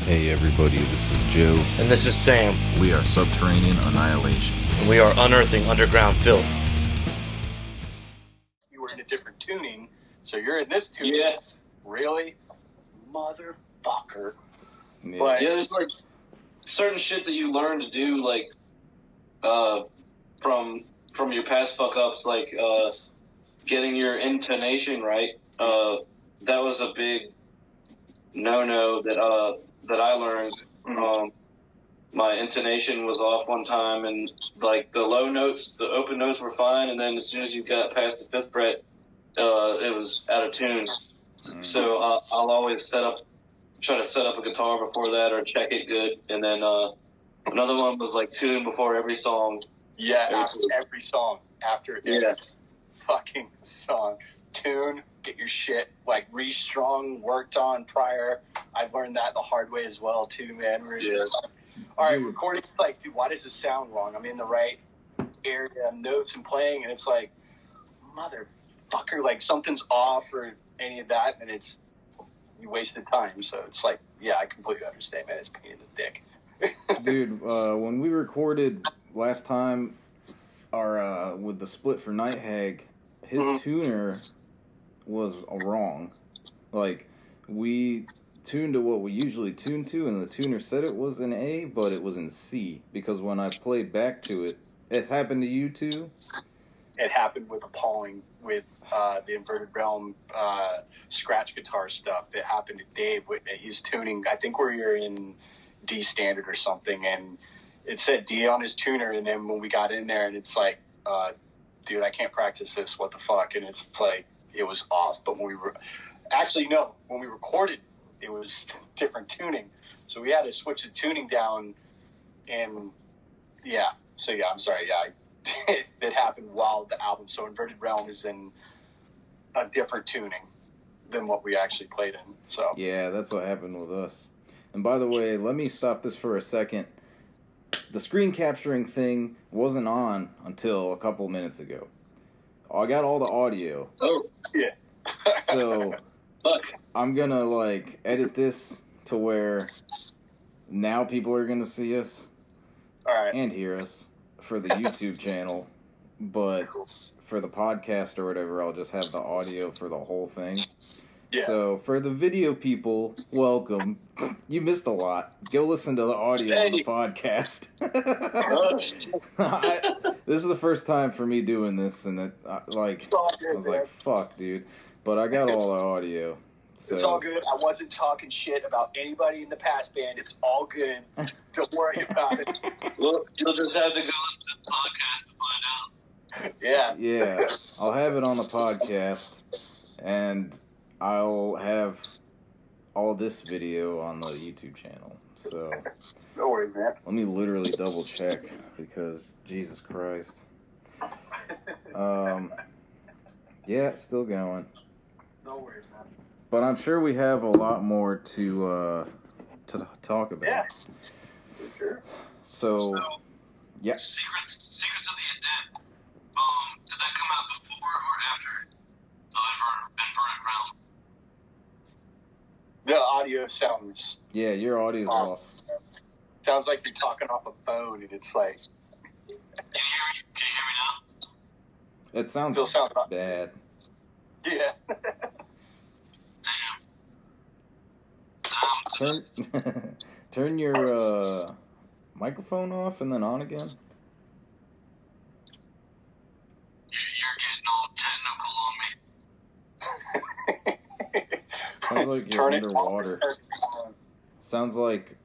Hey everybody, this is Joe. And this is Sam. We are Subterranean Annihilation. And we are unearthing underground filth. You were in a different tuning, so you're in this tuning. Yeah. Really? Motherfucker. Yeah. But Yeah, there's like certain shit that you learn to do, like from your past fuck ups, like getting your intonation right. That was a big no that I learned. My intonation was off one time, and like the low notes, the open notes were fine, and then as soon as you got past the fifth fret, it was out of tune. So I'll always try to set up a guitar before that or check it good, and then another one was like tune before every song. yeah, after every song, after every fucking song, tune, get your shit like restrung, worked on prior. I learned that the hard way as well too, man. We're just, all right, recording's like, dude, why does this sound wrong? I'm in the right area, notes and playing, and it's like, motherfucker, like something's off or any of that, and it's you wasted time. So it's like, yeah, I completely understand, man. It's a pain in the dick. Dude, when we recorded last time, our with the split for Night Hag, his tuner was wrong. Like, we tuned to what we usually tune to, and the tuner said it was in A, but it was in C, because when I played back to it, it happened to you too? It happened with Appalling, with the Inverted Realm scratch guitar stuff. It happened to Dave. He's tuning, I think we're in D standard or something, and it said D on his tuner, and then when we got in there, and it's like, dude, I can't practice this, what the fuck, and it's like, it was off. But when we were, actually, no, when we recorded, it was different tuning, so we had to switch the tuning down, and I'm sorry, it happened while the album, so Inverted Realm is in a different tuning than what we actually played in. So Yeah, that's what happened with us. And by the way, let me stop this for a second. The screen capturing thing wasn't on until a couple minutes ago. I got all the audio. Oh, yeah. So I'm gonna like edit this to where now people are gonna see us All right. and hear us for the YouTube channel, but for the podcast or whatever, I'll just have the audio for the whole thing. Yeah. So for the video people, welcome. You missed a lot. Go listen to the audio on the podcast. This is the first time for me doing this, and I was like, fuck, dude. But I got all the audio. So. It's all good. I wasn't talking shit about anybody in the past band. It's all good. Don't worry about it. well, you'll just have to go listen to the podcast to find out. Yeah. Yeah, I'll have it on the podcast, and I'll have all this video on the YouTube channel. So No worries, man. let me literally double check, because Jesus Christ. Yeah, it's still going. No worries, man. But I'm sure we have a lot more to talk about. Yeah. For sure. So yeah. Secrets of the Adept. Did that come out before or after Inverted Realm? The audio sounds Yeah, your audio's off. like you're talking off a phone, and it's like, Can you hear me now? It sounds still sounds bad. yeah. Turn your microphone off and then on again. You're getting all technical on me. Sounds like you're Turn it underwater. off. Sounds like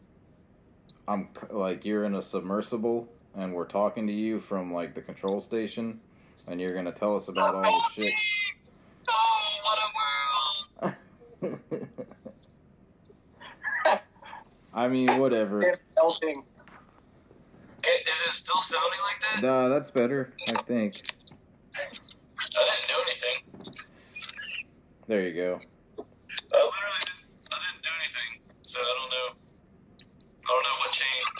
you're in a submersible and we're talking to you from like the control station, and you're gonna tell us about all the shit. Oh, what a world! I mean, whatever. Melting. Okay, is it still sounding like that? Nah, that's better, I think. I didn't do anything. There you go. I didn't do anything, so I don't know what changed.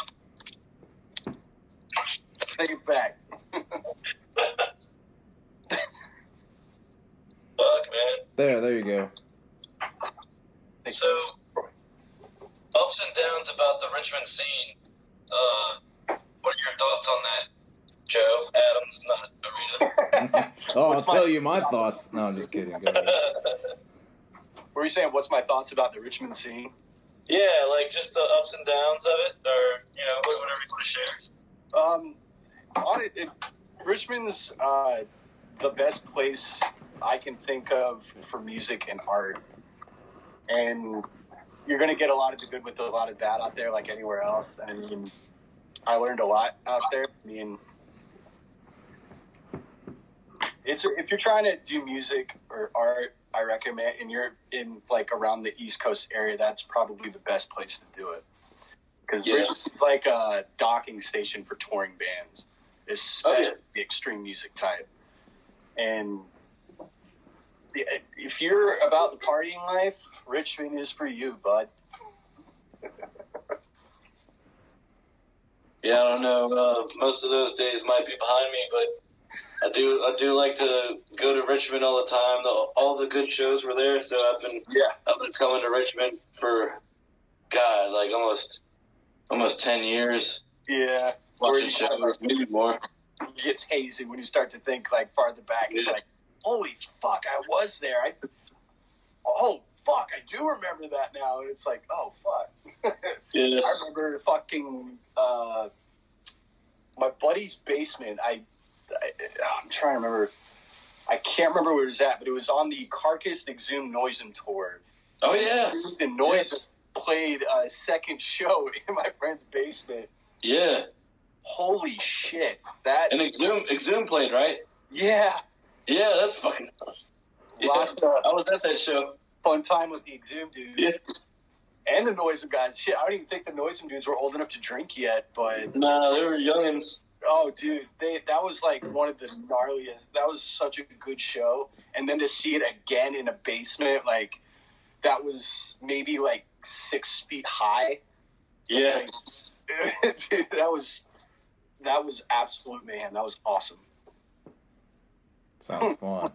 Take it back. Fuck, man. There you go. So, up ups and downs about the Richmond scene. What are your thoughts on that, Joe? Adams, not Arita. Oh, I'll tell you my thoughts. No, I'm just kidding. Go ahead. What were you saying? What's my thoughts about the Richmond scene? Yeah, like just the ups and downs of it, or whatever you want to share. On it, Richmond's the best place I can think of for music and art, and you're gonna get a lot of the good with a lot of bad out there, like anywhere else. I mean, I learned a lot out there. I mean, if you're trying to do music or art, I recommend, and you're in like around the East Coast area, that's probably the best place to do it. Because it's like a docking station for touring bands, especially the extreme music type. And if you're about the partying life, Richmond is for you, bud. Yeah, I don't know. Most of those days might be behind me, but I do like to go to Richmond all the time. All the good shows were there, so I've been coming to Richmond for like almost 10 years. Yeah, watching shows, maybe more. It gets hazy when you start to think like farther back. It's like, holy fuck, I was there. Oh fuck, I do remember that now. And it's like, oh fuck. Yeah. I remember fucking my buddy's basement. I'm trying to remember. I can't remember where it was at, but it was on the Carcass Exhumed Noisem tour. Oh yeah. And Noisem played a second show in my friend's basement. Yeah. Holy shit! That and Exhumed played, right? Yeah. Yeah, that's fucking awesome. Yeah. I was at that show. Fun time with the Exhumed dudes. Yeah. And the Noisem guys. Shit, I don't even think the Noisem dudes were old enough to drink yet, but... Nah, they were youngins. Oh, dude, that was like one of the gnarliest. That was such a good show. And then to see it again in a basement, like, that was maybe like 6 feet high. Yeah. Like, dude, that was absolute mayhem. That was awesome. Sounds fun.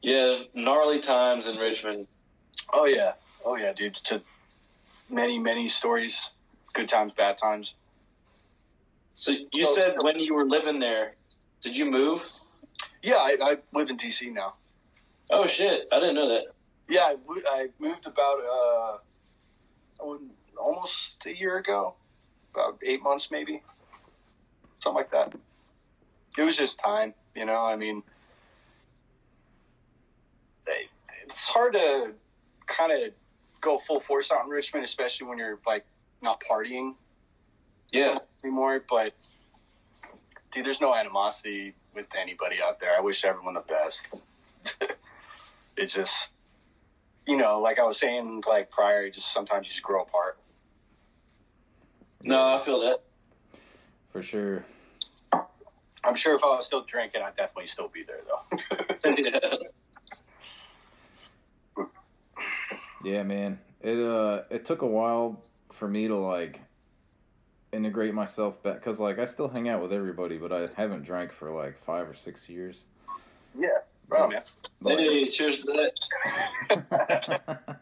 Yeah, gnarly times in Richmond. Oh yeah, dude. To many stories, good times, bad times. So you said when you were living there, did you move? Yeah, I live in DC now. Oh shit, I didn't know that. Yeah, I moved about almost a year ago, about 8 months maybe, something like that. It was just time, I mean, it's hard to kind of go full force out in Richmond, especially when you're like not partying anymore. But dude, there's no animosity with anybody out there. I wish everyone the best. It's just, like I was saying like prior, just sometimes you just grow apart. No, I feel that. For sure. I'm sure if I was still drinking, I'd definitely still be there, though. Yeah, man. It took a while for me to, like, integrate myself back. Because, like, I still hang out with everybody, but I haven't drank for, like, 5 or 6 years. Yeah. Wow, man. Hey, cheers to that.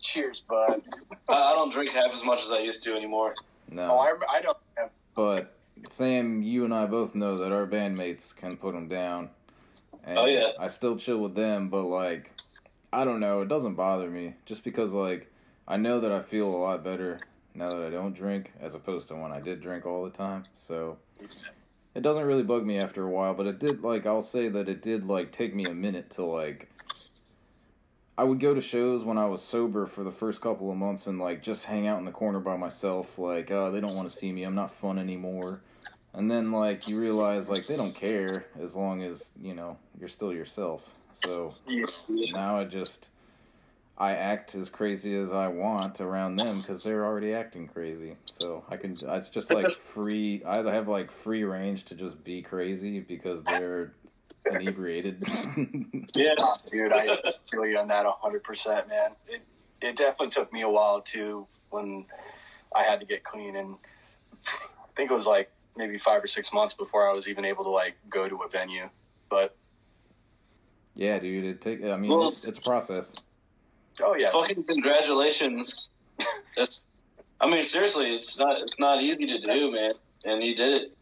Cheers, bud. I don't drink half as much as I used to anymore. No. Oh, I don't. But Sam, you and I both know that our bandmates can put them down. And oh, yeah. I still chill with them, but, like, I don't know. It doesn't bother me. Just because, like, I know that I feel a lot better now that I don't drink as opposed to when I did drink all the time. So it doesn't really bug me after a while, but it did, like, I'll say that it did, like, take me a minute to, like, I would go to shows when I was sober for the first couple of months and, like, just hang out in the corner by myself, like, oh, they don't want to see me, I'm not fun anymore. And then, like, you realize, like, they don't care as long as, you're still yourself. So now I act as crazy as I want around them because they're already acting crazy. So it's just, like, free, I have, like, free range to just be crazy because they're inebriated. Yeah, dude, I feel you on that 100%, man. It definitely took me a while too when I had to get clean, and I think it was like maybe 5 or 6 months before I was even able to like go to a venue. But Yeah, dude. It's a process. Oh yeah. Fucking congratulations. Seriously, it's not easy to do, man. And you did it.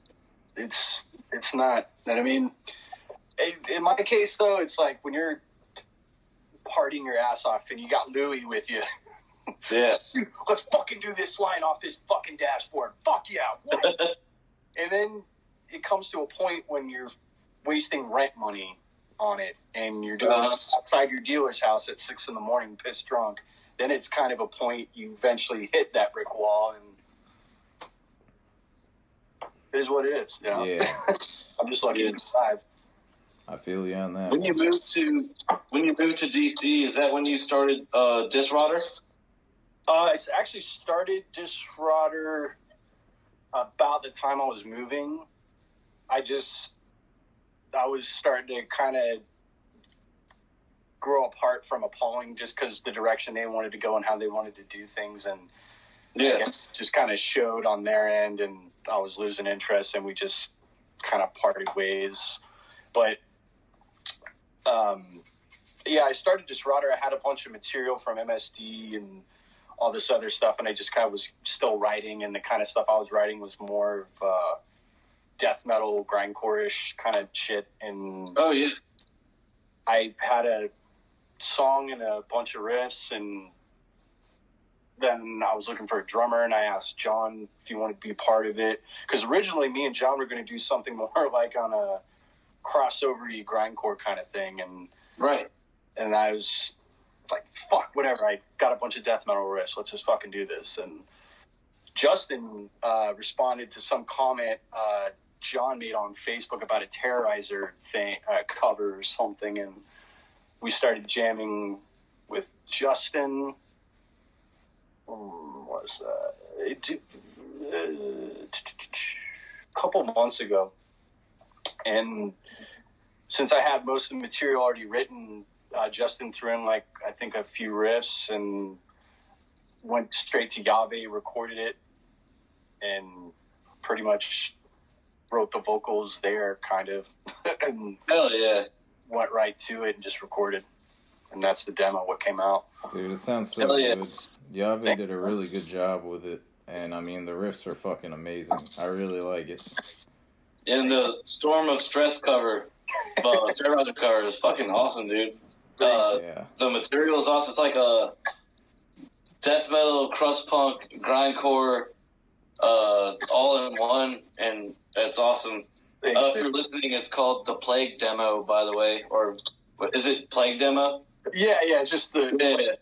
It's not. And I mean, in my case though, it's like when you're partying your ass off and you got Louie with you. Yeah. Let's fucking do this line off this fucking dashboard. Fuck yeah. What? And then it comes to a point when you're wasting rent money on it and you're doing it outside your dealer's house at 6 a.m, pissed drunk. Then it's kind of a point you eventually hit that brick wall, and it is what it is. You know? Yeah. I'm just lucky to survive. I feel you on that. When you moved to DC, is that when you started Disrotter? I actually started Disrotter about the time I was moving. I was starting to kind of grow apart from Appalling just because the direction they wanted to go and how they wanted to do things, and just kind of showed on their end, and I was losing interest, and we just kind of parted ways. But I started Disrotter. I had a bunch of material from MSD and all this other stuff, and I just kind of was still writing, and the kind of stuff I was writing was more of death metal, grindcore-ish kind of shit. And I had a song and a bunch of riffs, and then I was looking for a drummer, and I asked John if he wanted to be a part of it, because originally me and John were going to do something more like on a crossover-y grindcore kind of thing, and I was like, fuck, whatever, I got a bunch of death metal riffs, let's just fucking do this. And Justin responded to some comment John made on Facebook about a Terrorizer thing, cover or something, and we started jamming with Justin. A couple months ago, and since I had most of the material already written, Justin threw in I think a few riffs and went straight to Yahweh, recorded it, and pretty much wrote the vocals there, kind of. And hell yeah. Went right to it and just recorded. And that's the demo, what came out. Dude, it sounds so good. Yahweh did a really good job with it. And, the riffs are fucking amazing. I really like it. And the Storm of Stress cover, Terrorizer cover is fucking awesome, dude. The material is awesome. It's like a death metal, crust punk, grindcore, all in one, and it's awesome. If you're listening, it's called the Plague Demo, by the way, or is it Plague Demo? Yeah, it's just the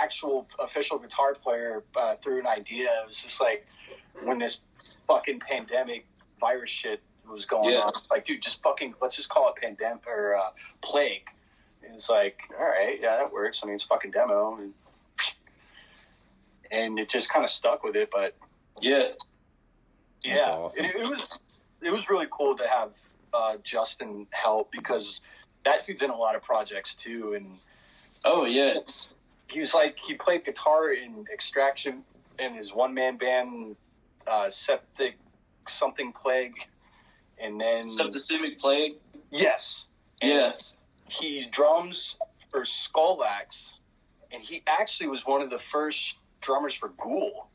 actual official guitar player threw an idea. It was just like when this fucking pandemic virus shit was going on. It's like, dude, let's just call it pandemic or plague. And it's like, all right, yeah, that works. It's fucking demo, and it just kind of stuck with it. But that's awesome. It was really cool to have Justin help, because that dude's in a lot of projects too, and he played guitar in Extraction in his one-man band, Septic something Plague, and then Septicemic Plague. Yes. And he drums for Skullax, and he actually was one of the first drummers for Ghoul.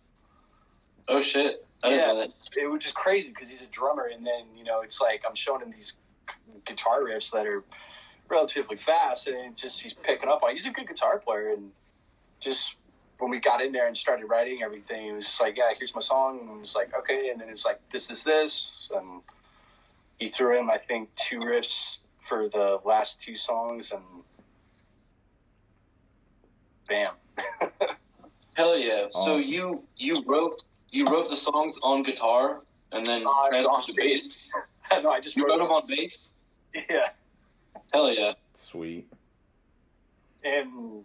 Oh shit. I didn't know that. It was just crazy because he's a drummer, and then it's like I'm showing him these guitar riffs that are relatively fast, and he's picking up on. He's a good guitar player, and just when we got in there and started writing everything, it was just like, yeah, here's my song, and it was like, okay, and then it's like this, and he threw in I think 2 riffs for the last 2 songs, and bam. Hell yeah! Awesome. So you wrote the songs on guitar and then transferred to bass? No, I just wrote them on bass. Yeah. Hell yeah! Sweet. And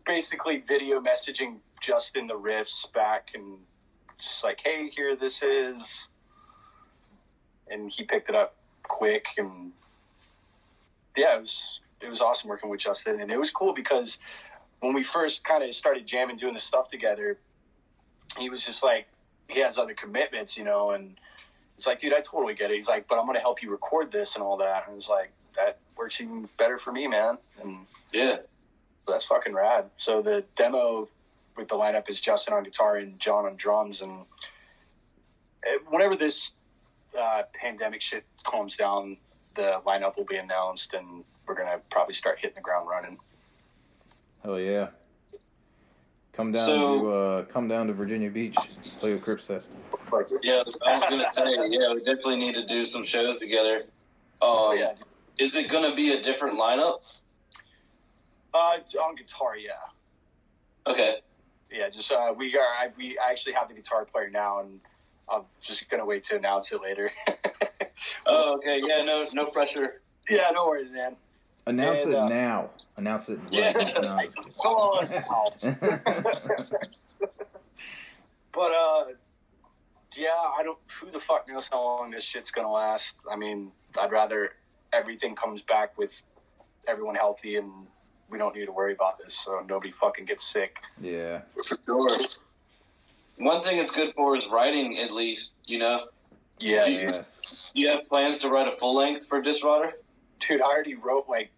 basically video messaging Justin the riffs back, and just like, hey, here this is, and he picked it up quick, and it was awesome working with Justin. And it was cool because when we first kind of started jamming, doing this stuff together, he was just like, he has other commitments, and it's like, dude, I totally get it. He's like, but I'm going to help you record this and all that. And I was like, that works even better for me, man. And Yeah. that's fucking rad. So the demo with the lineup is Justin on guitar and John on drums. And whenever this pandemic shit calms down, the lineup will be announced, and we're gonna probably start hitting the ground running. Hell yeah. Come down to Virginia Beach, play with Cripsest. Yeah, I was gonna say, yeah, we definitely need to do some shows together. Yeah. Is it gonna be a different lineup? On guitar, yeah. Okay. Yeah, just we actually have the guitar player now, and I'm just gonna wait to announce it later. Oh, okay. Yeah, no pressure. Yeah, no worries, man. Announce it now. Announce it right Yeah. now. Come on now. But yeah, who the fuck knows how long this shit's gonna last. I mean, I'd rather everything comes back with everyone healthy, and we don't need to worry about this, so nobody fucking gets sick. Yeah. For sure. One thing it's good for is writing, at least, you know? Yeah. Yes. Do you have plans to write a full length for Disrotter? Dude, I already wrote like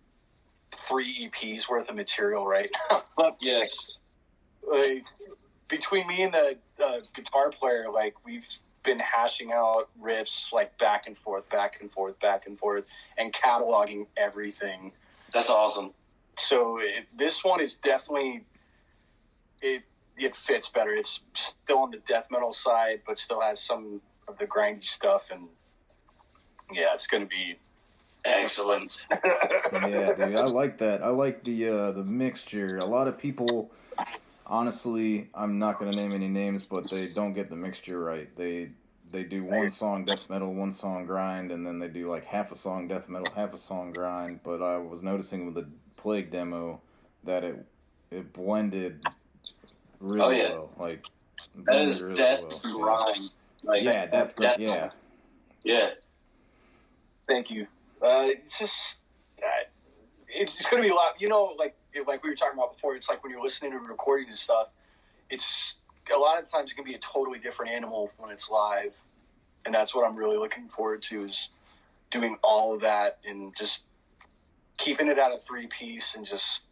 3 EPs worth of material right now. Yes. Like, between me and the guitar player, like, we've been hashing out riffs like back and forth, and cataloging everything. That's awesome. So this one is definitely it fits better. It's still on the death metal side, but still has some of the grindy stuff, and yeah, it's gonna be excellent. Yeah, dude, I like that. I like the mixture. A lot of people, honestly, I'm not gonna name any names, but they don't get the mixture right. They do one song death metal, one song grind, and then they do like half a song death metal, half a song grind. But I was noticing with the Plague demo that it blended really well. Like, that is really death well. grind. Like, yeah, death grind. Yeah. Yeah. Thank you. It's just it's going to be a lot. You know, like we were talking about before. It's like when you're listening to recording and stuff. It's a lot of times it can be a totally different animal when it's live, and that's what I'm really looking forward to, is doing all of that and just keeping it at a 3-piece and just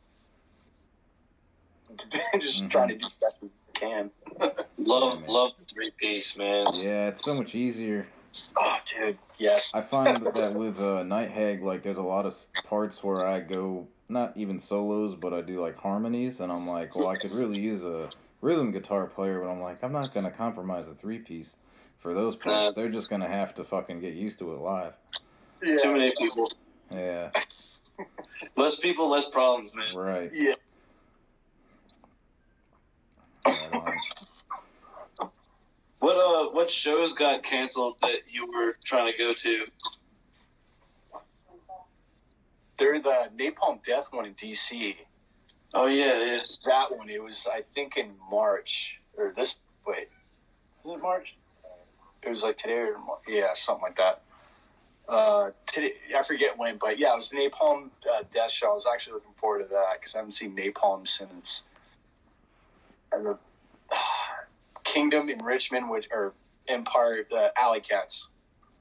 trying to do the best we can. Love the 3-piece, man. Yeah, it's so much easier. Oh, dude, yes. I find that with Night Hag, like, there's a lot of parts where I go, not even solos, but I do, like, harmonies, and I'm like, well, I could really use a rhythm guitar player, but I'm like, I'm not going to compromise a 3-piece for those parts. They're just going to have to fucking get used to it live. Yeah. Too many people. Yeah. Less people, less problems, man. Right. Yeah. What shows got canceled that you were trying to go to? There's the Napalm Death one in DC. Oh yeah. That one, it was, I think, in March, or this, wait, was it March? It was like today or yeah, something like that. Today, I forget when, but yeah, it was the Napalm Death show. I was actually looking forward to that because I haven't seen Napalm since Kingdom in Richmond, or Empire, the Alley Cats.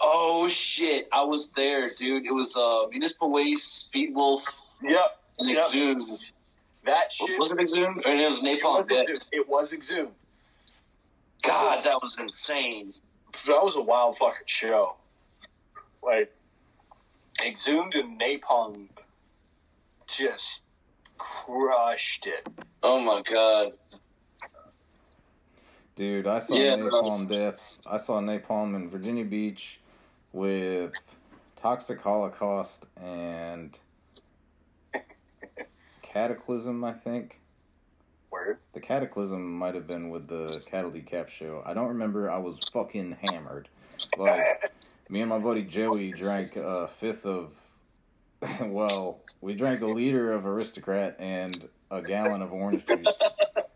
Oh shit, I was there, dude. It was Municipal Waste, Speedwolf, Yep, and Exhumed. That shit. Was it Exhumed? Or it was Napalm Death? It was Exhumed. God, that was insane. That was a wild fucking show. Like, Exhumed and Napalm just crushed it. Oh my god. Dude, I saw Napalm Death. I saw Napalm in Virginia Beach with Toxic Holocaust and Cataclysm, I think. Word? The Cataclysm might have been with the Cattle Decap show. I don't remember. I was fucking hammered. Like, me and my buddy Joey drank a fifth of, well, we drank a liter of Aristocrat and a gallon of orange juice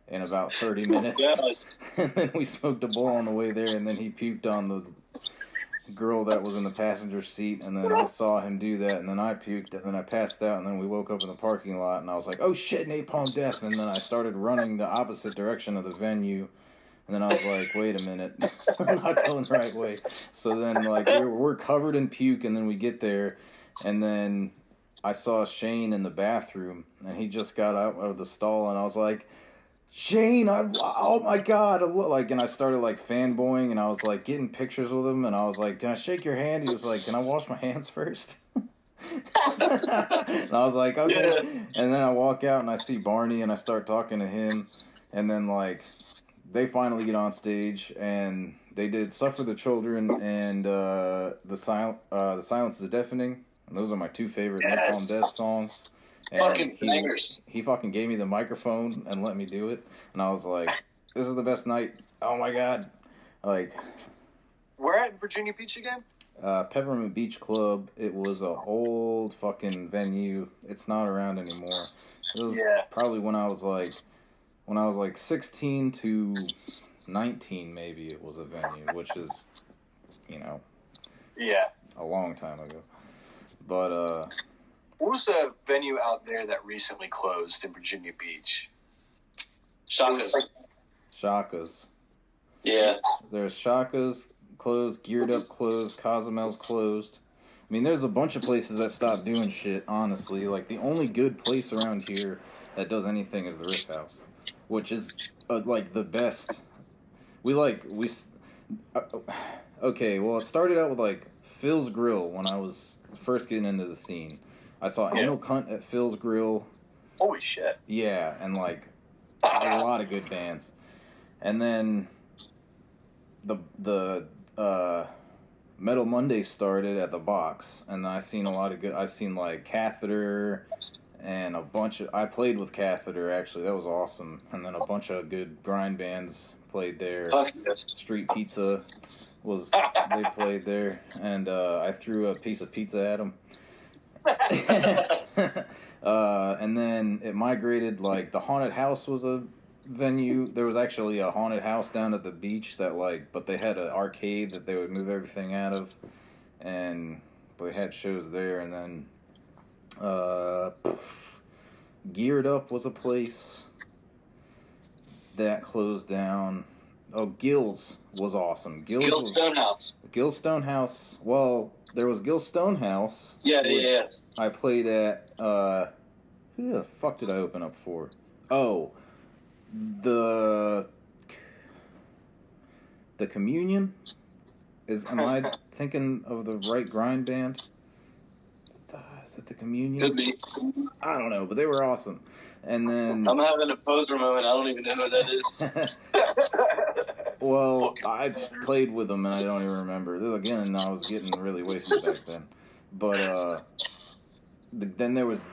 in about 30 minutes. And then we smoked a bowl on the way there, and then he puked on the girl that was in the passenger seat, and then I saw him do that, and then I puked, and then I passed out, and then we woke up in the parking lot, and I was like, oh shit, Napalm Death, and then I started running the opposite direction of the venue, and then I was like, wait a minute, I'm not going the right way. So then, like, we're covered in puke, and then we get there, And then I saw Shane in the bathroom, and he just got out of the stall, and I was like, Shane, oh my God, and I started like fanboying, and I was like getting pictures with him, and I was like, can I shake your hand? He was like, can I wash my hands first? And I was like, okay. Yeah. And then I walk out and I see Barney, and I start talking to him, and then like they finally get on stage, and they did "Suffer the Children" and the Silence is Deafening, and those are my two favorite Napalm Death songs. And fucking bangers. He fucking gave me the microphone and let me do it, and I was like, this is the best night. Oh my God. Like, where at Virginia Beach again? Peppermint Beach Club. It was a old fucking venue. It's not around anymore. It was probably when I was like 16 to 19, maybe it was a venue, which is, a long time ago. But what was a venue out there that recently closed in Virginia Beach? Shaka's. Yeah. There's Shaka's closed, Geared Up closed, Cozumel's closed. I mean, there's a bunch of places that stopped doing shit, honestly. Like, the only good place around here that does anything is the Riff House, which is, like, the best. Okay, well, it started out with, like, Phil's Grill when I was first getting into the scene. I saw Anal Cunt at Phil's Grill. Holy shit. Yeah, and, like, a lot of good bands. And then the Metal Monday started at the Box, and I've seen a lot of good. I've seen like Catheter and a bunch of. I played with Catheter actually. That was awesome. And then a bunch of good grind bands played there. Street Pizza they played there, and I threw a piece of pizza at them. And then it migrated. Like the Haunted House was a venue. There was actually a haunted house down at the beach that but they had an arcade that they would move everything out of, and they had shows there. And then Geared Up was a place that closed down. Oh, Gil's was awesome. Gil Stonehouse. Gil Stonehouse. Well, there was Gil Stonehouse. Yeah. I played at who the fuck did I open up for? Oh, the Communion? Am I thinking of the right grind band? Is it the Communion? Could be. I don't know, but they were awesome. And then I'm having a poser moment. I don't even know who that is. Well, I played with them and I don't even remember. Again, I was getting really wasted back then. But then there was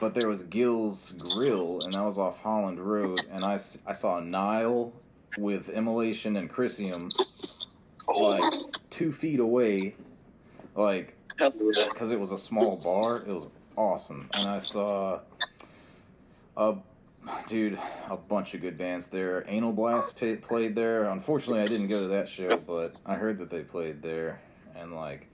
Gil's Grill, and that was off Holland Road, and I saw Nile with Immolation and Chrysium like 2 feet away, like, because it was a small bar. It was awesome. And I saw a bunch of good bands there. Anal Blast played there. Unfortunately, I didn't go to that show, but I heard that they played there, and like,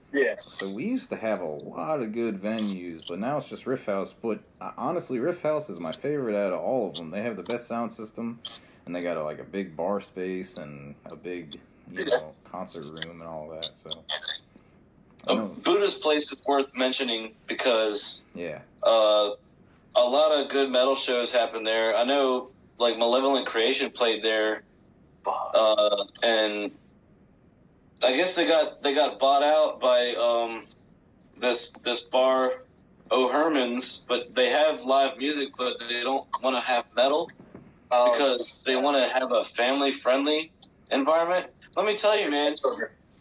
so we used to have a lot of good venues, but now it's just Riff House. But honestly, Riff House is my favorite out of all of them. They have the best sound system, and they got a big bar space and a big, concert room and all that. So Buddha's Place is worth mentioning because a lot of good metal shows happen there. I know, like, Malevolent Creation played there, and I guess they got bought out by this bar, O'Herman's, but they have live music, but they don't want to have metal because they want to have a family-friendly environment. Let me tell you, man,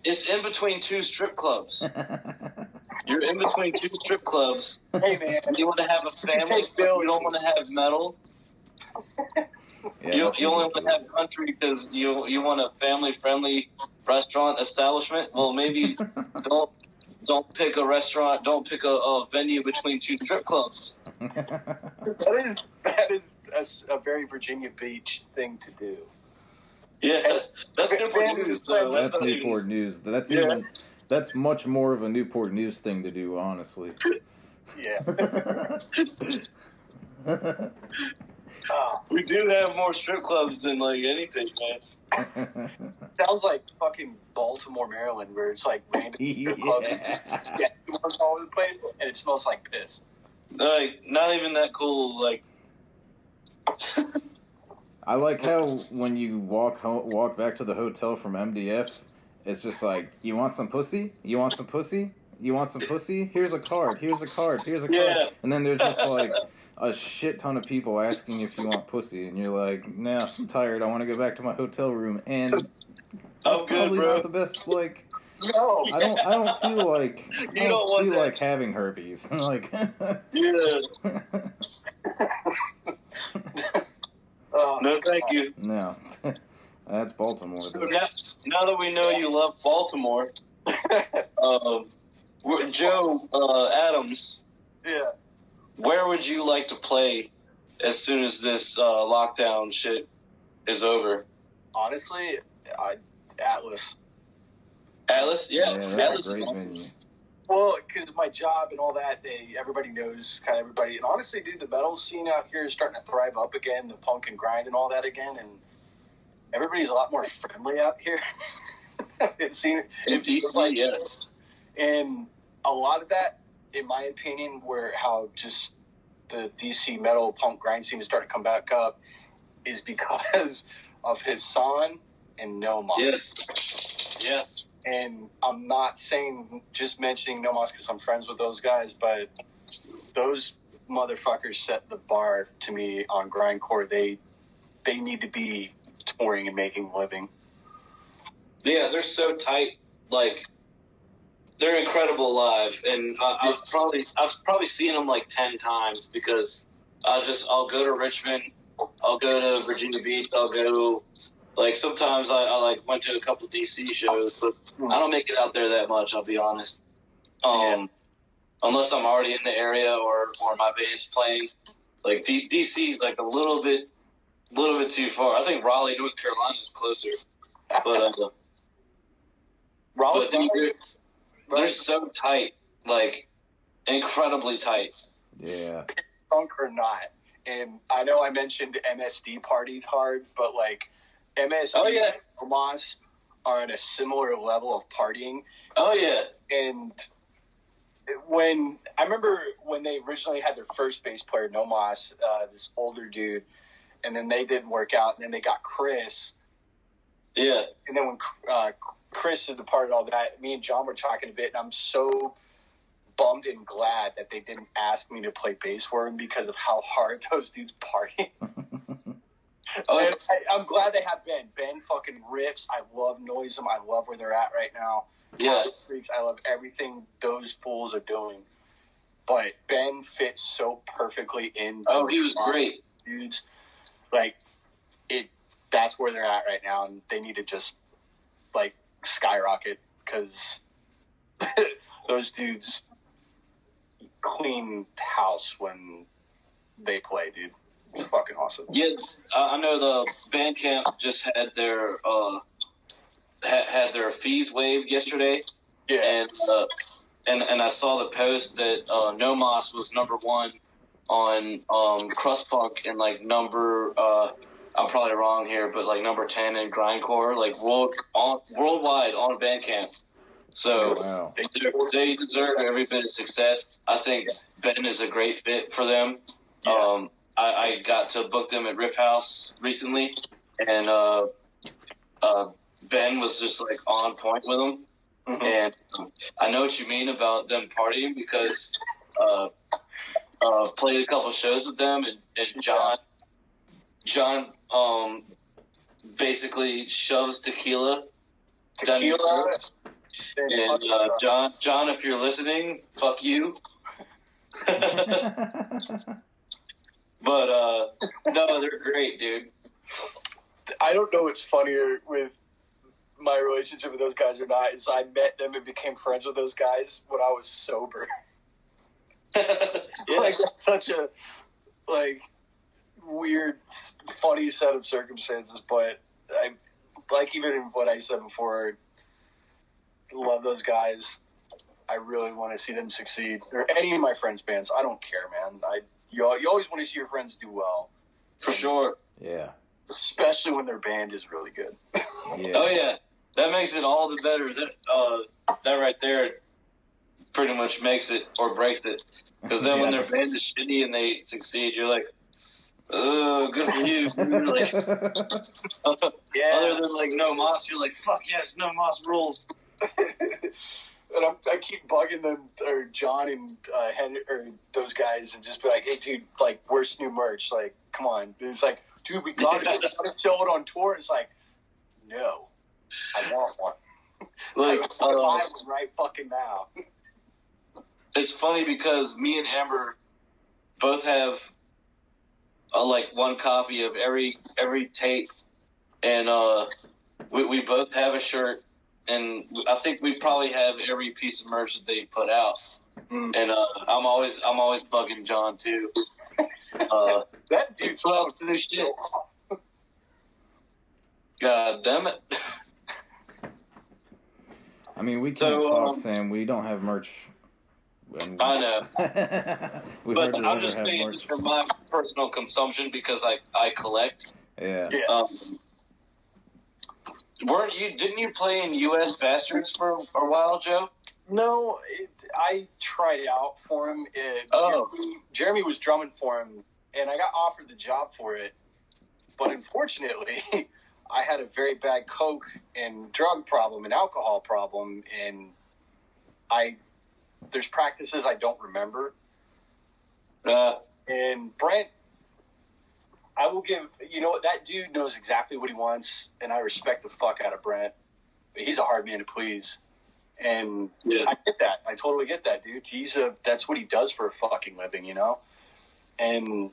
it's in between two strip clubs. You're in between two strip clubs. Hey, man. You want to have a family, but you don't want to have metal. You only want to have country because you want a family-friendly restaurant establishment. Well, maybe don't pick a restaurant. Don't pick a venue between two strip clubs. That is a very Virginia Beach thing to do. Yeah, that's Newport News, though. That's Newport News. That's much more of a Newport News thing to do, honestly. Yeah. We do have more strip clubs than, like, anything, man. Sounds like fucking Baltimore, Maryland, where it's like random Yeah. clubs all over the place, and it smells like piss. Like, not even that cool, like... I like how when you walk back to the hotel from MDF, it's just like, you want some pussy? You want some pussy? You want some pussy? Here's a card. Here's a card. Here's a card. Yeah. And then there's just like a shit ton of people asking if you want pussy, and you're like, nah, I'm tired. I want to go back to my hotel room. And that's I'm good, probably bro. not the best. Like, No. I don't feel like You don't want that. like having herpes. Like, Yeah. No, thank you. no, that's Baltimore. So Though. now that we know you love Baltimore, Joe Adams, Yeah. where would you like to play as soon as this lockdown shit is over? Honestly, Atlas. Atlas? Yeah, Yeah, Atlas that's a is great awesome. venue. Well, because my job and all that, everybody knows kind of everybody. And honestly, dude, the metal scene out here is starting to thrive up again, the punk and grind and all that again, and everybody's a lot more friendly out here. It seems In DC, like, yeah. and a lot of that, in my opinion, how just the DC metal punk grind scene is starting to come back up, is because of Hassan and No Mas. Yeah. Yeah. And I'm not just mentioning No Mas because I'm friends with those guys, but those motherfuckers set the bar to me on grindcore. They need to be touring and making a living. Yeah, they're so tight. Like, they're incredible live, and I've probably seen them like 10 times because I'll go to Richmond, I'll go to Virginia Beach, I'll go. Like, sometimes I like went to a couple DC shows, but I don't make it out there that much, I'll be honest. Unless I'm already in the area or my band's playing. Like, DC's like a little bit too far. I think Raleigh, North Carolina is closer. But, Raleigh, dude, they're so tight. Like, incredibly tight. Yeah. punk or not. And I know I mentioned MSD partied hard, but like MSD and Omas are at a similar level of partying. Oh, yeah. And I remember when they originally had their first bass player, Nomas, this older dude, and then they didn't work out, and then they got Chris. Yeah. And then when Chris had departed, all that, me and John were talking a bit, and I'm so bummed and glad that they didn't ask me to play bass for him because of how hard those dudes party. And I'm glad they have Ben. Ben fucking riffs. I love Noisem. I love where they're at right now. Yeah. Freaks. I love everything those fools are doing. But Ben fits so perfectly in. Oh, he was great. Dudes, like that's where they're at right now, and they need to just like skyrocket because those dudes clean house when they play, dude. It's fucking awesome. Yeah, I know the Bandcamp just had their had their fees waived yesterday. Yeah. And I saw the post that No Mas was number 1 on Crust Punk and like number I'm probably wrong here, but like number 10 in Grindcore, like worldwide on Bandcamp. So Wow. they deserve every bit of success. I think Ben is a great fit for them. Yeah. I got to book them at Riff House recently, and Ben was just like on point with them. Mm-hmm. And I know what you mean about them partying because played a couple shows with them, and John basically shoves tequila down your throat. And John, if you're listening, fuck you. But no, they're great, dude. I don't know what's funnier with my relationship with those guys or not is I met them and became friends with those guys when I was sober. Yeah. Like that's such a weird, funny set of circumstances. But I like even what I said before. Love those guys. I really want to see them succeed. Or any of my friends' bands. I don't care, man. You always want to see your friends do well. For sure. Yeah. Especially when their band is really good. Yeah. Oh, yeah. that makes it all the better. That right there pretty much makes it or breaks it. Because then when their band is shitty and they succeed, you're like, oh, good for you. Like, other than like No Moss, you're like, fuck yes, No Moss rules. And I keep bugging them, or John and Henry, or those guys, and just be like, hey, dude, like, where's new merch? Like, come on. And it's like, dude, we gotta sell it on tour. It's like, no, I want one. Like, I want to buy one right fucking now. It's funny because me and Amber both have like one copy of every tape, and we both have a shirt, and I think we probably have every piece of merch that they put out. And I'm always bugging John too. That dude's loves to do shit. God damn it. I mean, we can't talk, Sam. We don't have merch. I know. But I'm just saying, just for my personal consumption, because I collect. Yeah. Didn't you play in U.S. Bastards for a while, Joe? No, I tried out for him. Jeremy was drumming for him, and I got offered the job for it. But unfortunately, I had a very bad coke and drug problem and alcohol problem, and there's practices I don't remember. And Brent, I will give, that dude knows exactly what he wants, and I respect the fuck out of Brent. But he's a hard man to please. And I get that. I totally get that, dude. That's what he does for a fucking living, And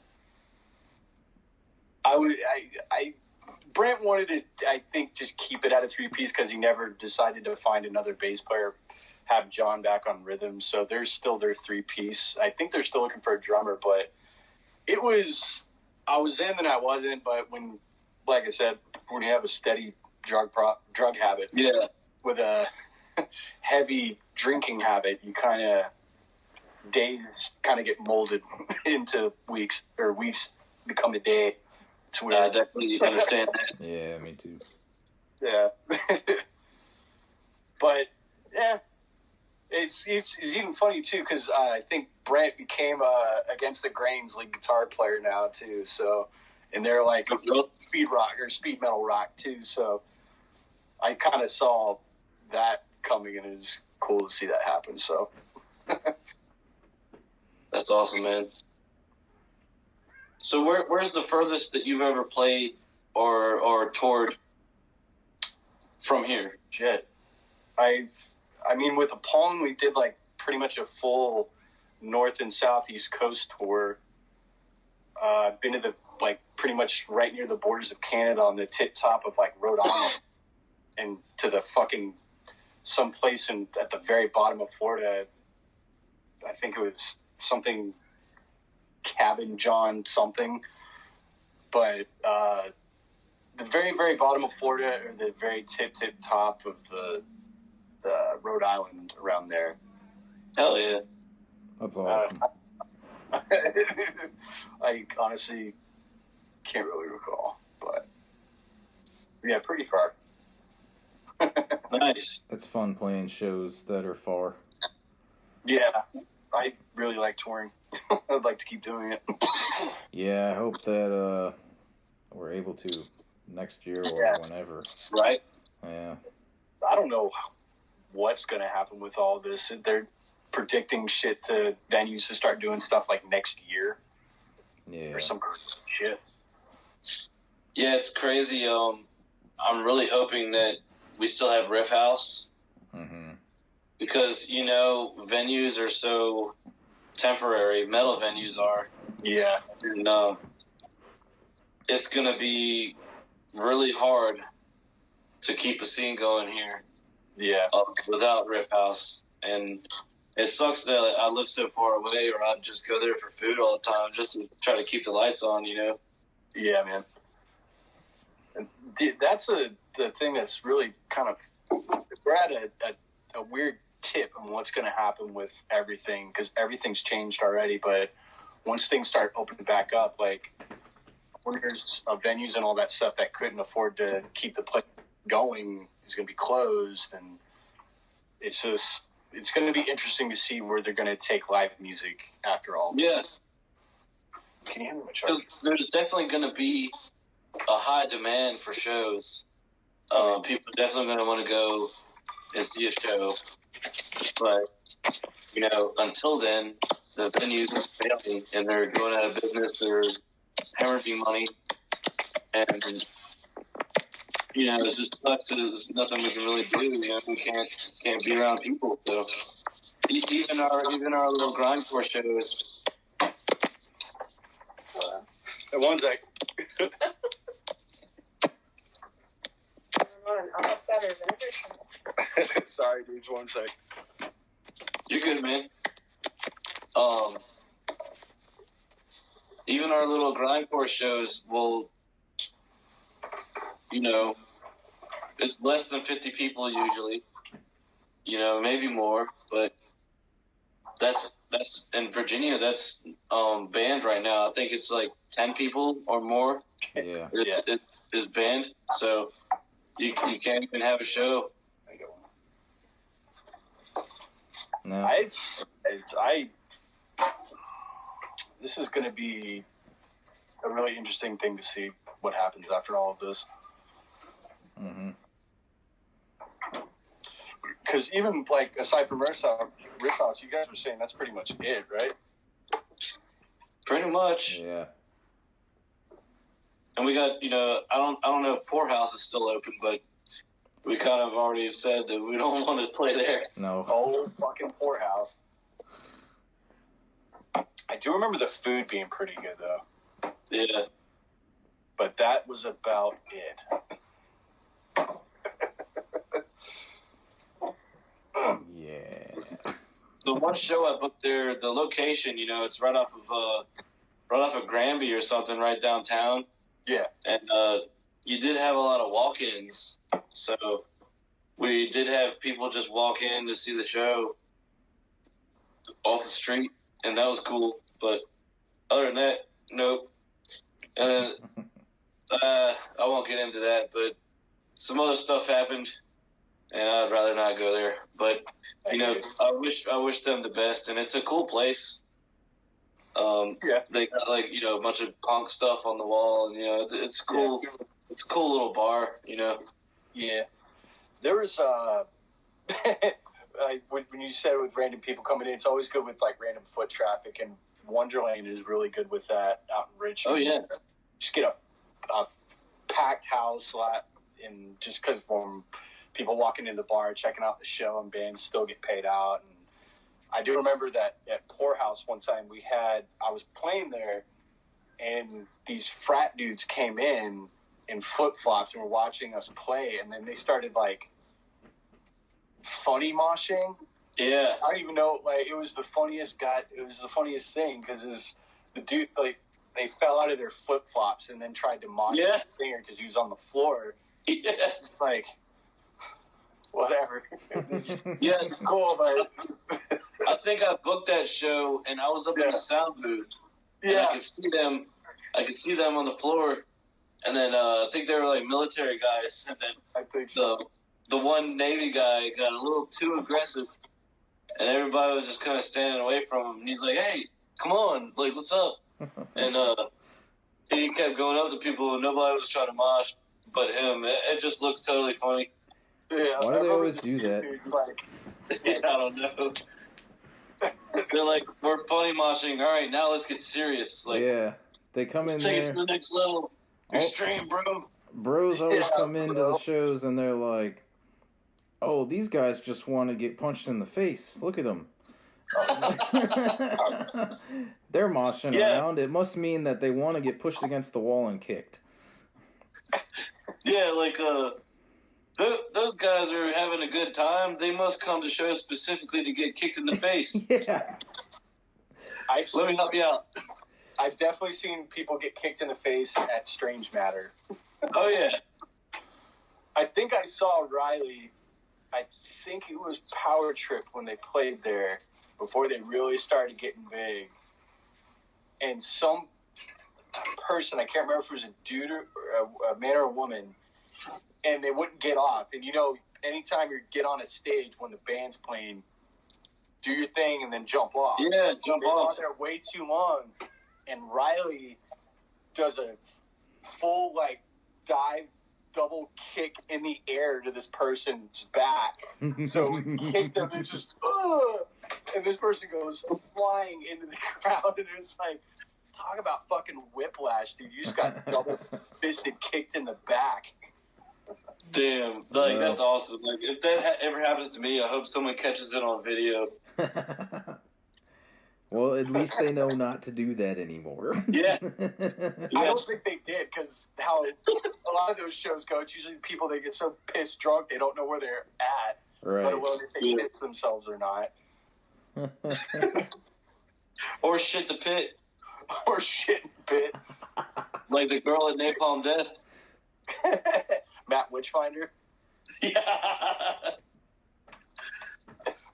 Brent wanted to, I think, just keep it at a 3-piece because he never decided to find another bass player, have John back on rhythm. So there's still their 3-piece. I think they're still looking for a drummer, but I was in and I wasn't. But when, like I said, when you have a steady drug habit, with a heavy drinking habit, you days get molded into weeks, or weeks become a day. To where I definitely understand that. Yeah, me too. Yeah. But yeah, it's even funny too, because I think Brent became Against the Grain's lead guitar player now too. So, and they're like speed rock or speed metal rock too. So I kind of saw that coming, and it was cool to see that happen. So that's awesome, man. So where's the furthest that you've ever played or toured from here? Shit. I mean, with Napalm, we did like pretty much a full north and southeast coast tour. I've been to the pretty much right near the borders of Canada, on the tip top of Rhode Island, and to the fucking some place at the very bottom of Florida. I think it was something Cabin John something, but the very, very bottom of Florida, or the very tip top of the Rhode Island around there. Hell yeah. That's awesome. I honestly can't really recall, but yeah, pretty far. Nice. It's fun playing shows that are far. Yeah, I really like touring. I'd like to keep doing it. Yeah, I hope that we're able to next year or whenever. Right. Yeah. I don't know what's going to happen with all this. They're predicting shit to venues to start doing stuff next year. Yeah. Or some shit. Yeah, it's crazy. I'm really hoping that we still have Riff House. Mm-hmm. Because, venues are so temporary. Metal venues are. Yeah. And it's going to be really hard to keep a scene going here. Yeah. Without Riff House. And it sucks that I live so far away, or I'd just go there for food all the time just to try to keep the lights on, Yeah, man. And that's the thing that's really kind of... We're at a weird tip on what's going to happen with everything, because everything's changed already. But once things start opening back up, owners of venues and all that stuff that couldn't afford to keep the place going is going to be closed, and it's going to be interesting to see where they're going to take live music after all. Yeah. Can you hear me? Because there's definitely going to be a high demand for shows. People are definitely going to want to go and see a show. But, until then, the venues are failing and they're going out of business. They're hemorrhaging money. And, it just sucks. There's nothing we can really do. We can't be around people. So even our little grindcore shows. One sec. Sorry, dude. 1 sec. You're good, man. Even our little grindcore shows will, it's less than 50 people usually. Maybe more, but that's in Virginia. That's banned right now. I think it's like 10 people or more. Yeah, It is banned, so you can't even have a show. no. This is going to be a really interesting thing to see what happens after all of this. Mm-hmm. Because even, like, aside from Riff House, you guys were saying that's pretty much it, right? Pretty much. Yeah. And we got, I don't know if Poorhouse is still open, but we kind of already said that we don't want to play there. No. Old fucking Poorhouse. I do remember the food being pretty good, though. Yeah. But that was about it. Yeah. The one show I booked there, the location, it's right off of Granby or something, right downtown. Yeah. And you did have a lot of walk-ins, so we did have people just walk in to see the show off the street, and that was cool. But other than that, nope. And then I won't get into that, but some other stuff happened, and I'd rather not go there. But I wish them the best, and it's a cool place. Yeah. They got a bunch of punk stuff on the wall, and it's cool. Yeah. It's a cool little bar, Yeah. There was when you said with random people coming in, it's always good with like random foot traffic, and Wonderland is really good with that out in Richmond. Oh yeah. Just get a packed house lot, and just because people walking in the bar, checking out the show, and bands still get paid out. And I do remember that at Poorhouse one time I was playing there, and these frat dudes came in flip-flops and were watching us play, and then they started like funny moshing. Yeah. I don't even know, like, it was the funniest thing, because the dude, like, they fell out of their flip-flops and then tried to mosh his finger because he was on the floor. Yeah. It's like, whatever. Yeah, it's cool, but I think I booked that show, and I was up in the sound booth, and I could see them on the floor, and then I think they were like military guys, and then I think so. The one Navy guy got a little too aggressive, and everybody was just kind of standing away from him, and he's like, "Hey, come on, like, what's up?" And he kept going up to people, and nobody was trying to mosh but him. It just looks totally funny. Yeah, why do they always do that? It's like, I don't know. They're like, we're funny moshing. All right, now let's get serious. Like, yeah, they come in let's take there. it to the next level. Extreme, bro. Bros always come into the shows and they're like, "Oh, these guys just want to get punched in the face. Look at them." They're moshing around. It must mean that they want to get pushed against the wall and kicked. Yeah, like those guys are having a good time. They must come to shows specifically to get kicked in the face. Yeah. Let me help you out. I've definitely seen people get kicked in the face at Strange Matter. Oh, yeah. I think I saw Riley, I think it was Power Trip when they played there, before they really started getting big. And some person, I can't remember if it was a dude or a man or a woman, and they wouldn't get off. And you know, anytime you get on a stage when the band's playing, do your thing and then jump off. Yeah, jump they off. They're way too long, and Riley does a full dive double kick in the air to this person's back. So he kicked them and just and this person goes flying into the crowd, and it's like, talk about fucking whiplash, dude. You just got double fisted kicked in the back. Damn, that's awesome. Like, if that ever happens to me, I hope someone catches it on video. Well, at least they know not to do that anymore. Yeah. I don't think they did, because how a lot of those shows go, it's usually people that get so pissed drunk they don't know where they're at, Right. let alone if they hit themselves or not. Or shit the pit. Or shit in pit. Like the girl at Napalm Death. Matt Witchfinder. Yeah.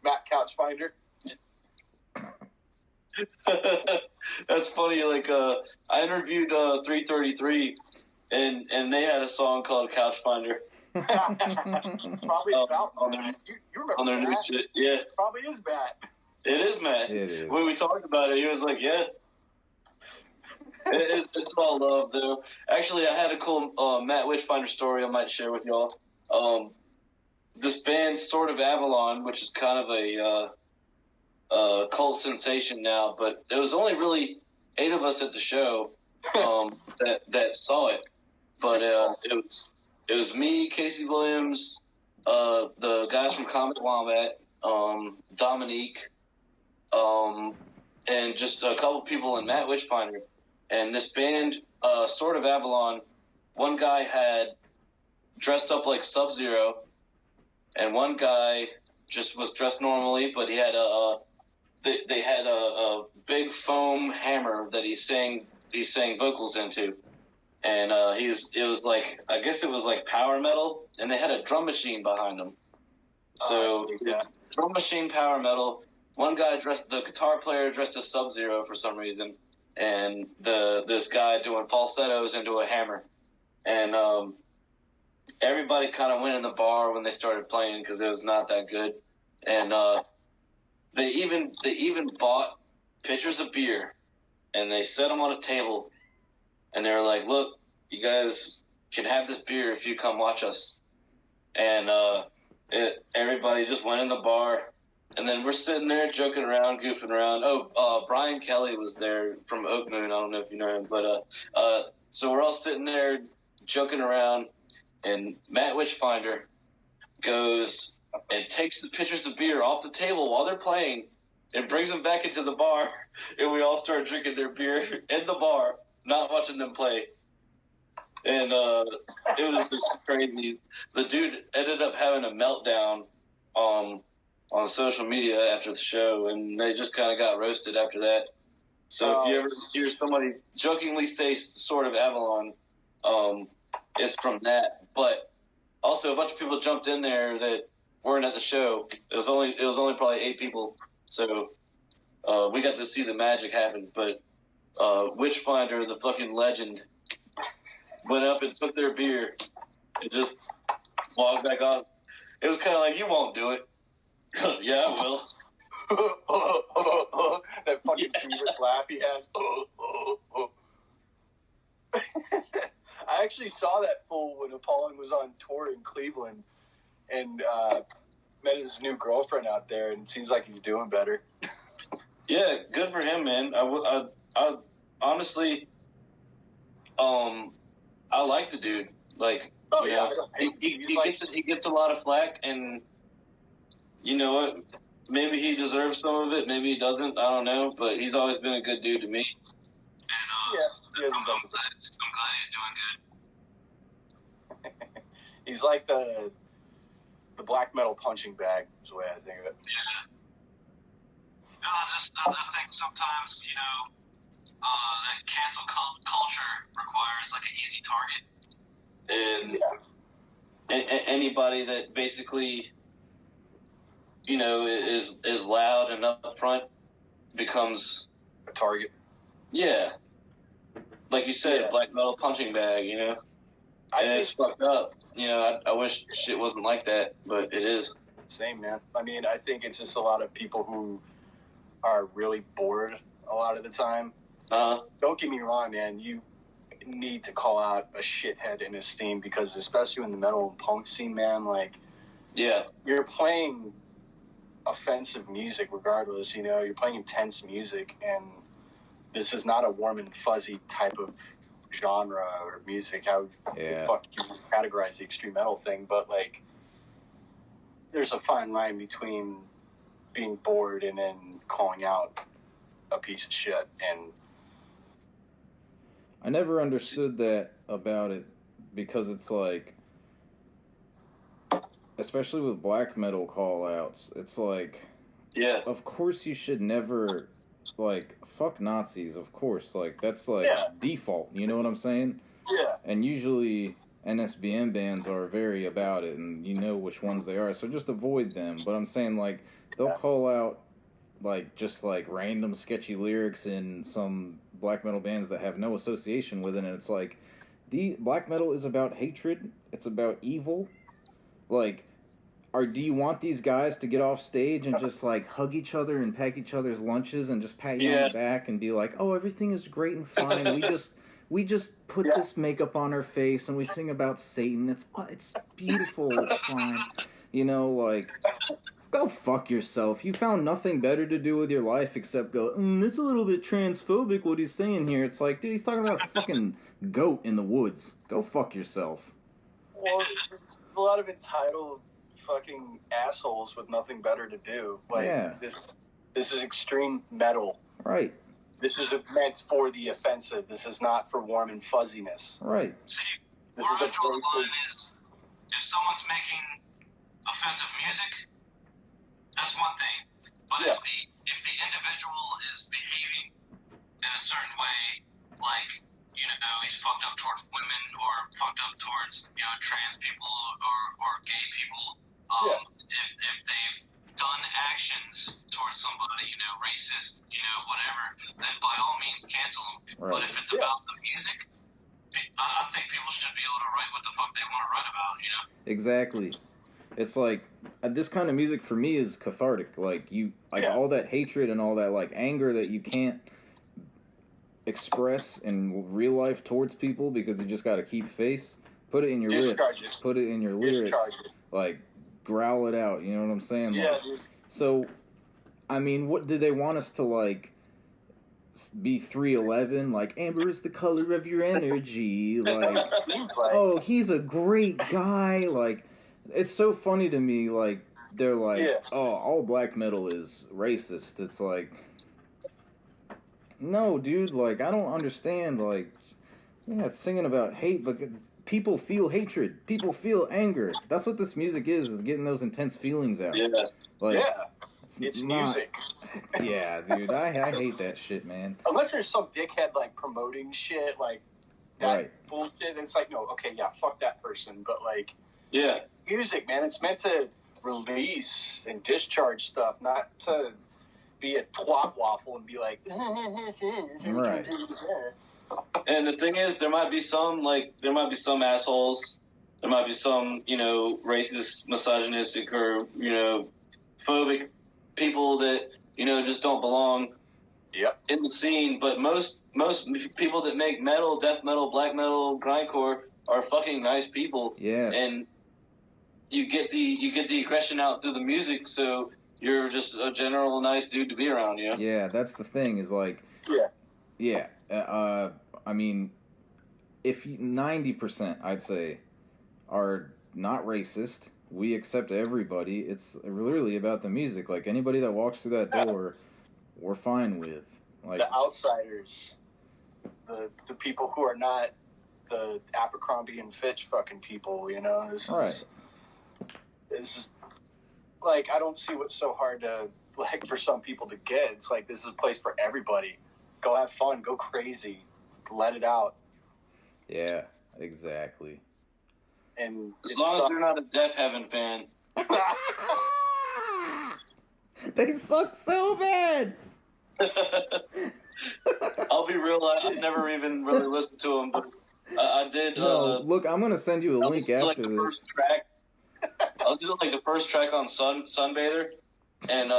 Matt Couchfinder. That's funny. Like, I interviewed 333, and they had a song called Couchfinder. Probably about that. You remember on their new that? shit. Yeah, It probably is Matt. it is, Matt. It is. When we talked about it, he was like, "Yeah." It's all love, though. Actually, I had a cool Matt Witchfinder story I might share with y'all. This band, Sword of Avalon, which is kind of a cult sensation now, but there was only really 8 of us at the show that saw it. But it was me, Casey Williams, the guys from Comet Wombat, Dominique, and just a couple people in Matt Witchfinder. And this band, Sword of Avalon, one guy had dressed up like Sub-Zero, and one guy just was dressed normally, but he had they had a big foam hammer that he sang vocals into, and it was like, I guess it was like power metal, and they had a drum machine behind them. So drum machine, power metal. One guy the guitar player dressed as Sub-Zero for some reason, and this guy doing falsettos into a hammer, and everybody kind of went in the bar when they started playing because it was not that good, and they even bought pitchers of beer, and they set them on a table, and they were like, "Look, you guys can have this beer if you come watch us," and everybody just went in the bar. And then we're sitting there joking around, goofing around. Brian Kelly was there from Oak Moon. I don't know if you know him, but so we're all sitting there joking around, and Matt Witchfinder goes and takes the pitchers of beer off the table while they're playing and brings them back into the bar, and we all start drinking their beer in the bar, not watching them play. And it was just crazy. The dude ended up having a meltdown on social media after the show, and they just kind of got roasted after that. So if you ever hear somebody jokingly say Sword of Avalon, it's from that. But also a bunch of people jumped in there that weren't at the show. It was only probably 8 people. So we got to see the magic happen. But Witchfinder, the fucking legend, went up and took their beer and just walked back on. It was kind of like, you won't do it. Yeah, I will. That fucking Beavis laugh he has. I actually saw that fool when Napalm was on tour in Cleveland, and met his new girlfriend out there, and it seems like he's doing better. Yeah, good for him, man. I honestly, I like the dude. Like, he gets a lot of flack, and you know what? Maybe he deserves some of it. Maybe he doesn't. I don't know. But he's always been a good dude to me. And I'm glad he's doing good. He's like the black metal punching bag, is the way I think of it. Yeah. No, I think sometimes, that cancel culture requires like an easy target. And anybody that basically, is loud and up front becomes a target. Yeah. Like you said, black metal punching bag, And it's fucked up. You know, I wish shit wasn't like that, but it is. Same, man. I mean, I think it's just a lot of people who are really bored a lot of the time. Don't get me wrong, man. You need to call out a shithead in his scene because, especially in the metal and punk scene, man, like, yeah, you're playing offensive music regardless, you know, you're playing intense music, and this is not a warm and fuzzy type of genre or music. How the fuck you categorize the extreme metal thing, but, like, there's a fine line between being bored and then calling out a piece of shit. And I never understood that about it because it's like, especially with black metal call-outs, it's like, yeah, of course you should never, like, fuck Nazis, of course, like, that's like default, you know what I'm saying? Yeah. And usually NSBM bands are very about it, and you know which ones they are, so just avoid them. But I'm saying, like, they'll call out, like, just, like, random sketchy lyrics in some black metal bands that have no association with it, and it's like, the black metal is about hatred, it's about evil. Like, do you want these guys to get off stage and just, like, hug each other and pack each other's lunches and just pat you on the back and be like, oh, everything is great and fine, we just put this makeup on our face and we sing about Satan, it's beautiful, it's fine, you know, like, go fuck yourself. You found nothing better to do with your life except go, it's a little bit transphobic what he's saying here. It's like, dude, he's talking about a fucking goat in the woods. Go fuck yourself. Well, there's a lot of entitled fucking assholes with nothing better to do. Like, this is extreme metal. Right. This is meant for the offensive. This is not for warm and fuzziness. Right. See, where I draw the line is, if someone's making offensive music, that's one thing. But if the individual is behaving in a certain way, like, you know, he's fucked up towards women or fucked up towards, you know, trans people or gay people, if they've done actions towards somebody, you know, racist, you know, whatever, then by all means cancel them. Right. But if it's about the music, I think people should be able to write what the fuck they want to write about, you know? Exactly. It's like, this kind of music for me is cathartic. Like, all that hatred and all that, like, anger that you can't express in real life towards people because you just got to keep face. Put it in your riffs. Put it in your lyrics. Like, growl it out. You know what I'm saying? Yeah, like, dude. So, I mean, what did they want us to, like, be 311? Like, amber is the color of your energy. Like, oh, he's a great guy. Like, it's so funny to me, like, they're like, oh, all black metal is racist. It's like, no, dude, like, I don't understand, like, it's singing about hate, but people feel hatred. People feel anger. That's what this music is getting those intense feelings out. Yeah. Like, it's music. Yeah, dude, I hate that shit, man. Unless there's some dickhead, like, promoting shit, like, that bullshit, it's like, no, okay, fuck that person, but, like, music, man, it's meant to release and discharge stuff, not to be a twat waffle and be like, right. And the thing is, there might be some assholes, there might be some, you know, racist, misogynistic, or, you know, phobic people that, you know, just don't belong in the scene, but most people that make metal, death metal, black metal, grindcore are fucking nice people. Yes. And you get the aggression out through the music, so you're just a general nice dude to be around, you know? Yeah, that's the thing, is like, I mean, if 90%, I'd say, are not racist, we accept everybody, it's literally about the music. Like, anybody that walks through that door, we're fine with. Like, the outsiders, the people who are not the Abercrombie and Fitch fucking people, you know? This is, like, I don't see what's so hard to, like, for some people to get. It's like, this is a place for everybody. Go have fun. Go crazy. Let it out. Yeah, exactly. And as long as they're not a Death Heaven fan. They suck so bad! I'll be real, I've never even really listened to them, but I did. No, look, I'm gonna send you a link to, after like, the this. first track. I was doing like the first track on Sunbather, and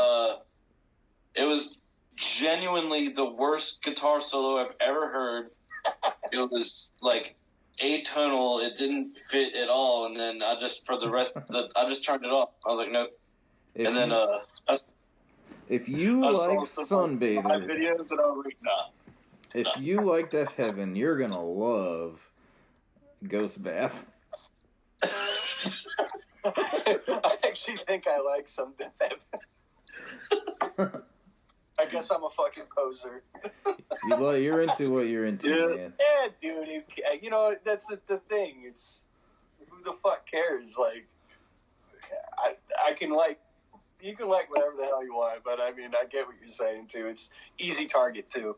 it was genuinely the worst guitar solo I've ever heard. It was like atonal. It didn't fit at all, and then I just for the rest, I just turned it off. I was like, nope. And then if you like Sunbather videos, and I was like, nah. If you like Death Heaven, you're gonna love Ghost Bath. I actually think I like some Death Heaven. I guess I'm a fucking poser. You're into what you're into, man. Yeah, dude. You know, that's the thing. It's who the fuck cares? Like, I can like. You can like whatever the hell you want, but I mean, I get what you're saying too. It's easy target too.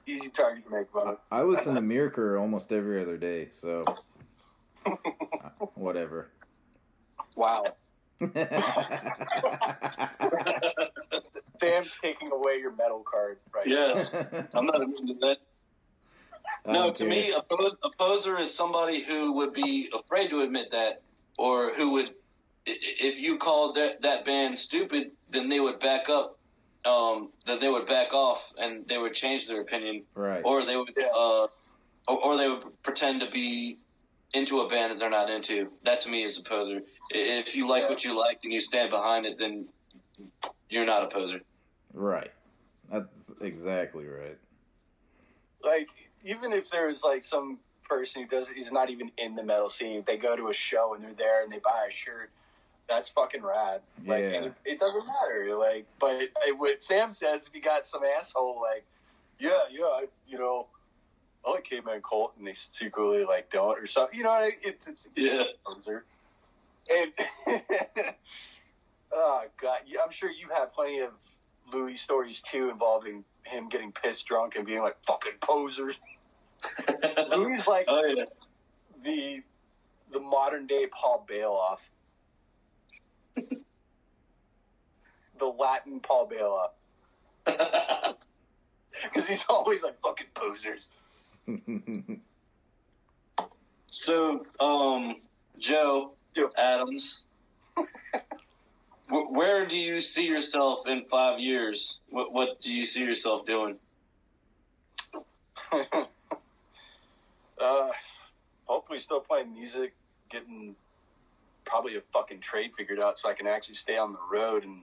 Easy target to make fun of. I listen to Mirker almost every other day, so whatever. Wow. Sam's taking away your metal card right now. I'm not into that. No, to me, a poser is somebody who would be afraid to admit that, or who would, if you called that band stupid, then they would back up. Then they would back off and they would change their opinion, right? Or they would, or they would pretend to be into a band that they're not into. That to me is a poser. If you like what you like and you stand behind it, then you're not a poser. Right. That's exactly right. Like, even if there's like some person who he's not even in the metal scene, if they go to a show and they're there and they buy a shirt, that's fucking rad. Like, and it doesn't matter. Like, but what Sam says, if you got some asshole like, I like Caveman Colt, and they secretly like don't or something. You know, it's a poser. And oh god, I'm sure you have plenty of Louis stories too involving him getting pissed drunk and being like fucking posers. Louis like the modern day Paul Bailoff. The Latin Paul Bailoff. Because he's always like fucking posers. So, Joe Adams, where do you see yourself in 5 years? What do you see yourself doing? Hopefully still playing music, getting probably a fucking trade figured out so I can actually stay on the road and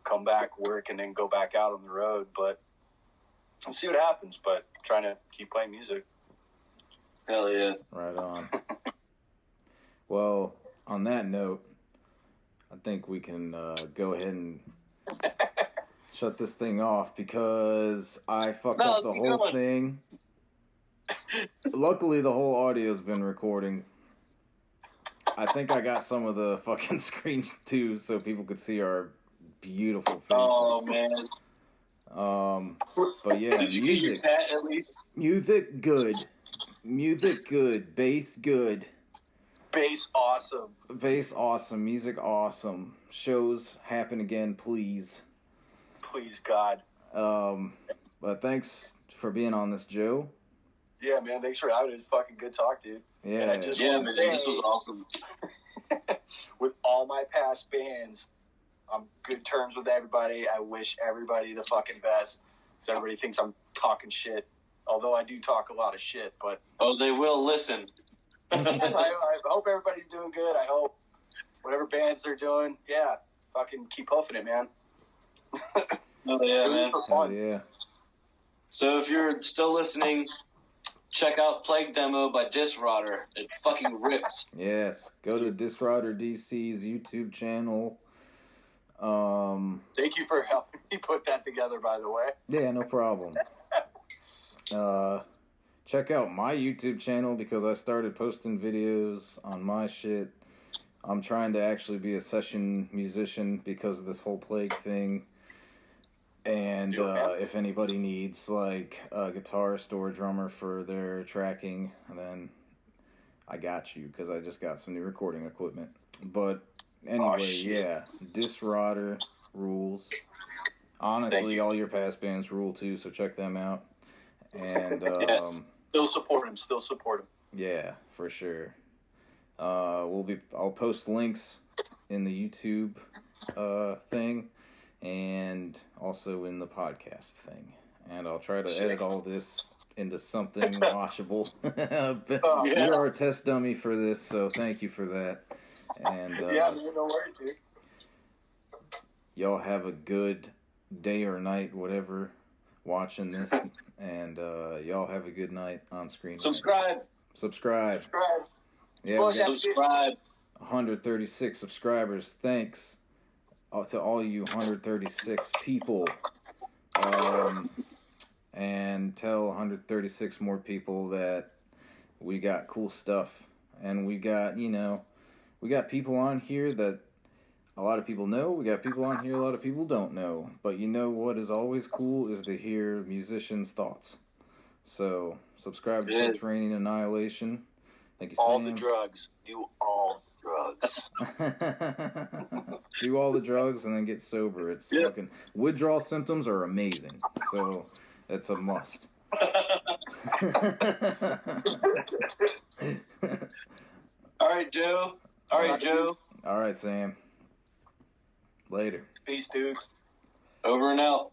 come back, work, and then go back out on the road. But we'll see what happens, but trying to keep playing music. Hell yeah. Right on. Well, on that note, I think we can go ahead and shut this thing off because I fucked up the whole thing. Luckily, the whole audio's been recording. I think I got some of the fucking screens too, so people could see our beautiful faces. Oh man. But yeah, did you get your cat at least? Music good. Music good. Bass good. Bass awesome. Bass awesome. Music awesome. Shows happen again, please. Please, God. But thanks for being on this, Joe. Yeah, man. Thanks for having it. It was fucking good talk, dude. Yeah. And I just man. This was awesome. With all my past bands, I'm good terms with everybody. I wish everybody the fucking best. Because everybody thinks I'm talking shit. Although I do talk a lot of shit, but... Oh, they will listen. I hope everybody's doing good. I hope whatever bands they're doing, fucking keep hoofing it, man. Oh, yeah, man. Oh, yeah. So if you're still listening, check out Plague Demo by Disrotter. It fucking rips. Yes. Go to Disrotter DC's YouTube channel. Thank you for helping me put that together, by the way. Yeah, no problem. Check out my YouTube channel because I started posting videos on my shit. I'm trying to actually be a session musician because of this whole plague thing. And if anybody needs like a guitarist or a drummer for their tracking, then I got you because I just got some new recording equipment. But anyway, Disrotter rules. Honestly, all your past bands rule too, so check them out. And Still support him. Yeah, for sure. I'll post links in the YouTube thing and also in the podcast thing. And I'll try to edit all this into something watchable. You're our test dummy for this, so thank you for that. And yeah, no worries, dude. Y'all have a good day or night, whatever, watching this. And y'all have a good night on screen. Subscribe. Yeah, we got Subscribe. 136 subscribers. Thanks to all you 136 people. And tell 136 more people that we got cool stuff. And we got people on here that a lot of people know. We got people on here a lot of people don't know. But you know what is always cool is to hear musicians' thoughts. So, subscribe to Subterranean Annihilation. Thank you, all Sam. the drugs. Do all drugs. Do all the drugs and then get sober. It's fucking... Withdrawal symptoms are amazing. So, it's a must. All right, Joe. All right, Sam. Later. Peace, dude. Over and out.